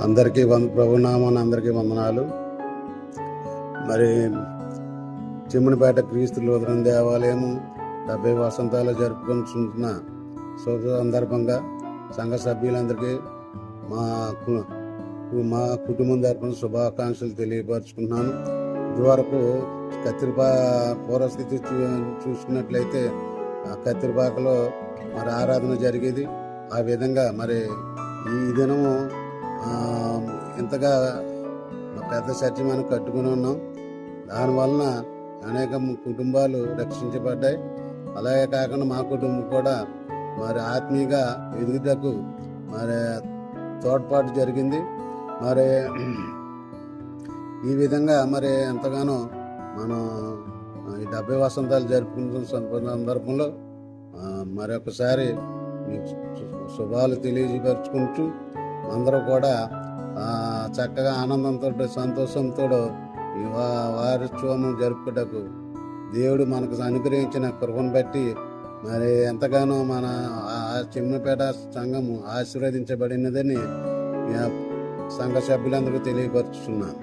అందరికీ ప్రభునామాన్ని అందరికీ వందనాలు. మరి చిమ్మనపేట క్రీస్తు లూథరన్ దేవాలయము 70 వసంతాలు జరుపుకుంటున్న శుభ సందర్భంగా సంఘ సభ్యులందరికీ మా కుటుంబం తరపున శుభాకాంక్షలు తెలియపరుచుకుంటున్నాను. ఇదివరకు పూర్వస్థితి చూసుకున్నట్లయితే కత్తిరిపాకలో మరి ఆరాధన జరిగేది. ఆ విధంగా మరి ఈ దినము ఇంతగా పెద్ద చర్చి మనం కట్టుకుని ఉన్నాం. దానివలన అనేక కుటుంబాలు రక్షించబడ్డాయి. అలాగే కాకుండా మా కుటుంబం కూడా మరి ఆత్మీయంగా ఎదుగుటకు మరి తోడ్పాటు జరిగింది. మరి ఈ విధంగా మరి ఎంతగానో మనం ఈ 70 వసంతాలు జరుపుకుంటున్న సందర్భంలో మరొకసారి శుభాలు తెలియపరుచుకుంటూ అందరూ కూడా చక్కగా ఆనందంతో సంతోషంతో ఈ వారోత్సవం జరుపుటకు దేవుడు మనకు అనుగ్రహించిన కృపను బట్టి మరి ఎంతగానో మన చిమ్మనపేట సంఘము ఆశీర్వదించబడినదని సంఘ సభ్యులందరికీ తెలియపరుచుతున్నాను.